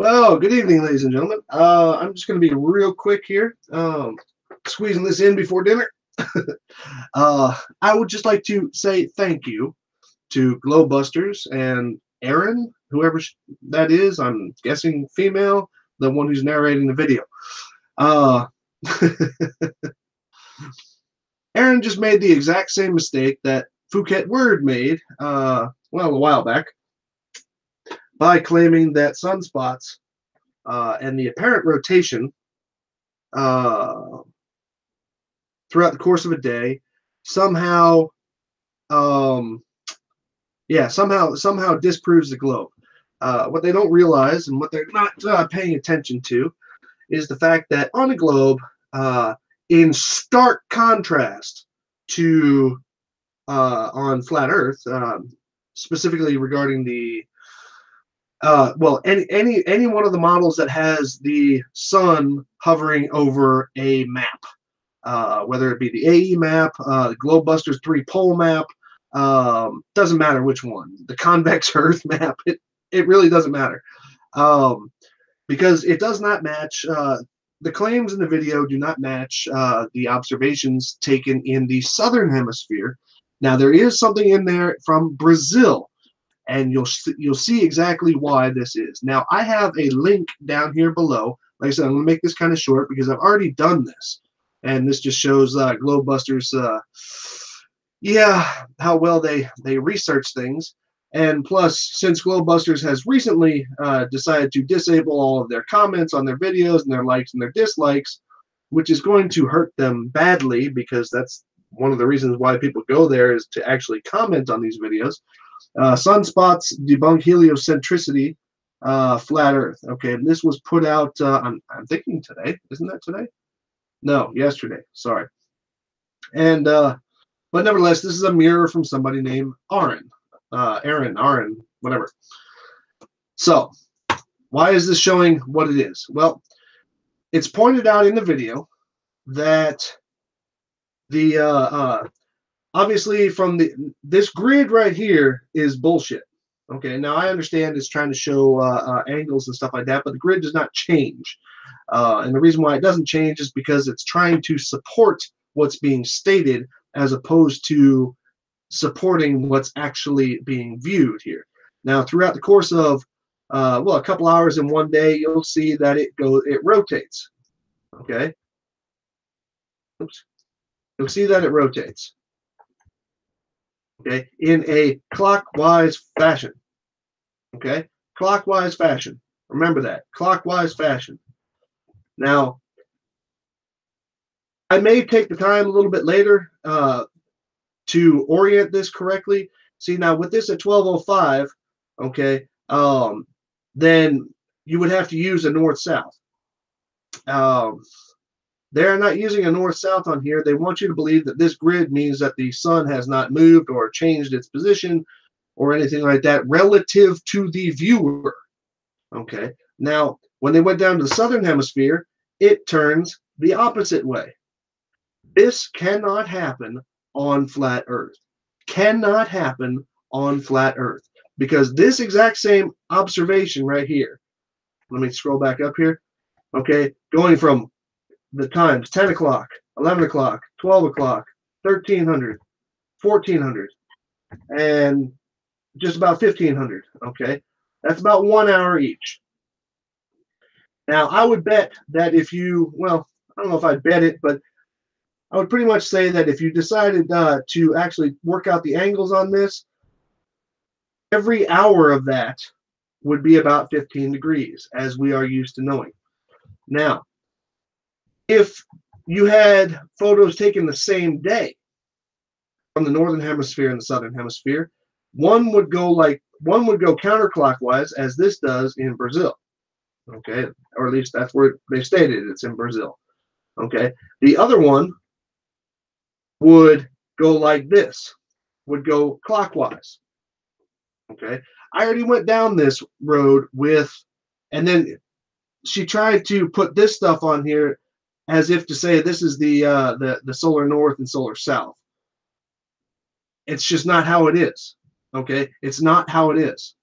Well, good evening, ladies and gentlemen. I'm just going to be real quick here, squeezing this in before dinner. I would just like to say thank you to Globebusters and Aren, whoever that is. I'm guessing female, the one who's narrating the video. Uh, Aren just made the exact same mistake that Phuket Word made, a while back, by claiming that sunspots and the apparent rotation uh, throughout the course of a day somehow um, somehow disproves the globe. What they don't realize and what they're not paying attention to is the fact that on a globe, in stark contrast to on flat Earth, specifically regarding the any one of the models that has the sun hovering over a map, whether it be the AE map, the Globebusters 3-pole map, doesn't matter which one. The convex Earth map, it really doesn't matter, because it does not match. The claims in the video do not match the observations taken in the southern hemisphere. Now there is something in there from Brazil, and you'll see exactly why this is. Now I have a link down here below. Like I said, I'm going to make this kind of short because I've already done this. And this just shows Globebusters, how well they research things. And plus, since Globebusters has recently decided to disable all of their comments on their videos and their likes and their dislikes, which is going to hurt them badly because that's one of the reasons why people go there is to actually comment on these videos. Sunspots debunk heliocentricity, flat Earth. Okay, and this was put out, I'm thinking today. Isn't that today? No, yesterday. Sorry. And but nevertheless, this is a mirror from somebody named Aren, whatever. So, why is this showing what it is? Well, it's pointed out in the video that the obviously from this grid right here is bullshit. Okay, now I understand it's trying to show angles and stuff like that, but the grid does not change. And the reason why it doesn't change is because it's trying to support what's being stated as opposed to supporting what's actually being viewed here. Now, throughout the course of a couple hours in one day, you'll see that it rotates. Okay. Oops. You'll see that it rotates. Okay, in a clockwise fashion. Okay, clockwise fashion. Remember that, clockwise fashion. Now, I may take the time a little bit later to orient this correctly. See, now with this at 12:05, okay, then you would have to use a north-south. They're not using a north-south on here. They want you to believe that this grid means that the sun has not moved or changed its position or anything like that relative to the viewer. Okay. Now, when they went down to the southern hemisphere, it turns the opposite way. This cannot happen on flat Earth. Cannot happen on flat Earth because this exact same observation right here. Let me scroll back up here. Okay, going from the times 10 o'clock, 11 o'clock, 12 o'clock, 1300, 1400, and just about 1500. Okay, that's about 1 hour each. Now, I would bet that if you, well, I don't know if I'd bet it, but I would pretty much say that if you decided to actually work out the angles on this, every hour of that would be about 15 degrees, as we are used to knowing. Now, if you had photos taken the same day from the northern hemisphere and the southern hemisphere, one would go counterclockwise, as this does in Brazil. Okay, or at least that's where they stated it's in Brazil. Okay, the other one would go like this, would go clockwise. Okay, I already went down this road with, and then she tried to put this stuff on here as if to say this is the solar north and solar south. It's just not how it is. Okay, it's not how it is.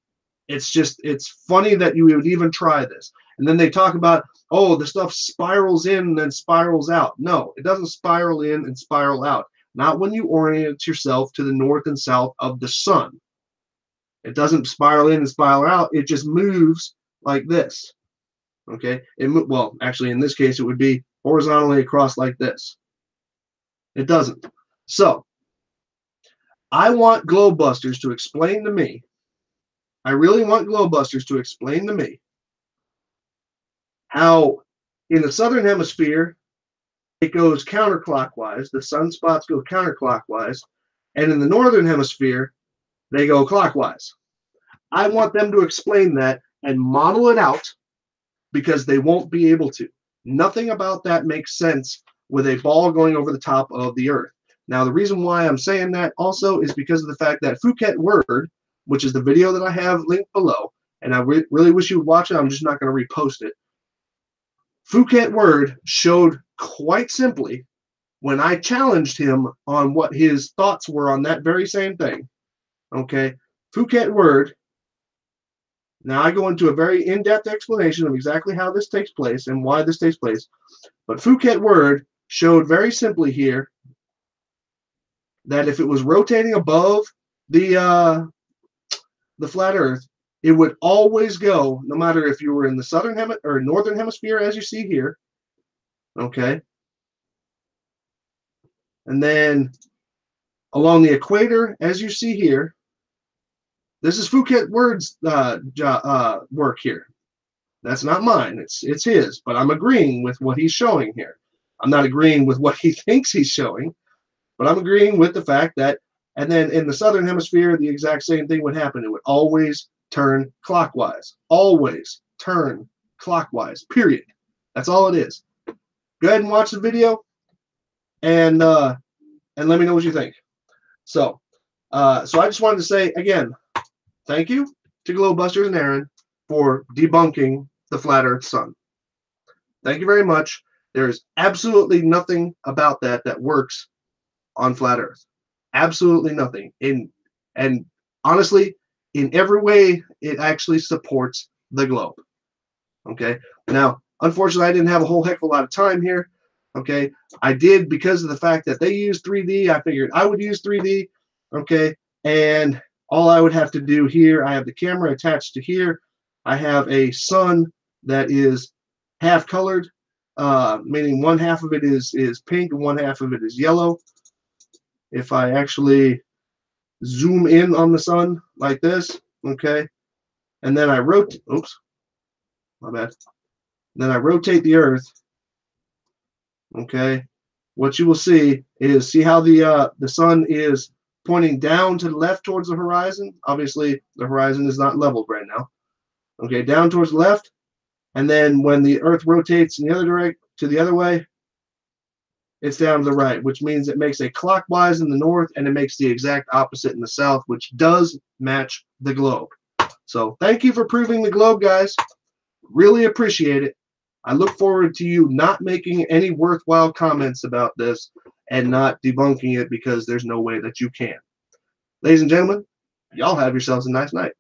It's funny that you would even try this. And then they talk about, oh, the stuff spirals in and then spirals out. No, it doesn't spiral in and spiral out. Not when you orient yourself to the north and south of the sun. It doesn't spiral in and spiral out. It just moves like this. Okay. Well, actually, in this case, it would be horizontally across like this. It doesn't. So I want Globebusters to explain to me. I really want Globebusters to explain to me how in the southern hemisphere it goes counterclockwise. The sunspots go counterclockwise. And in the northern hemisphere, they go clockwise. I want them to explain that and model it out because they won't be able to. Nothing about that makes sense with a ball going over the top of the Earth. Now, the reason why I'm saying that also is because of the fact that Phuket Word, which is the video that I have linked below, and I really wish you would watch it. I'm just not going to repost it. Phuket Word showed quite simply when I challenged him on what his thoughts were on that very same thing. Okay, Phuket Word. Now I go into a very in-depth explanation of exactly how this takes place and why this takes place. But Phuket Word showed very simply here that if it was rotating above the flat Earth, it would always go, no matter if you were in the southern or northern hemisphere, as you see here. Okay, and then along the equator, as you see here. This is Phuket Word's work here. That's not mine. It's his. But I'm agreeing with what he's showing here. I'm not agreeing with what he thinks he's showing, but I'm agreeing with the fact that, and then in the southern hemisphere, the exact same thing would happen. It would always turn clockwise. Always turn clockwise. Period. That's all it is. Go ahead and watch the video, and let me know what you think. So I just wanted to say again. Thank you to Globebusters and Aren for debunking the flat Earth sun. Thank you very much. There is absolutely nothing about that works on flat Earth. Absolutely nothing. And honestly, in every way, it actually supports the globe. Okay. Now, unfortunately, I didn't have a whole heck of a lot of time here. Okay. I did because of the fact that they use 3D. I figured I would use 3D. Okay. And all I would have to do here, I have the camera attached to here. I have a sun that is half colored, meaning one half of it is pink and one half of it is yellow. If I actually zoom in on the sun like this, okay, and then I rotate, oops, my bad. Then I rotate the Earth, okay, what you will see how the sun is pointing down to the left towards the horizon. Obviously, the horizon is not leveled right now. Okay, down towards the left, and then when the Earth rotates in the other direction to the other way, it's down to the right, which means it makes a clockwise in the north and it makes the exact opposite in the south, which does match the globe. So thank you for proving the globe, guys. Really appreciate it. I look forward to you not making any worthwhile comments about this and not debunking it because there's no way that you can. Ladies and gentlemen, y'all have yourselves a nice night.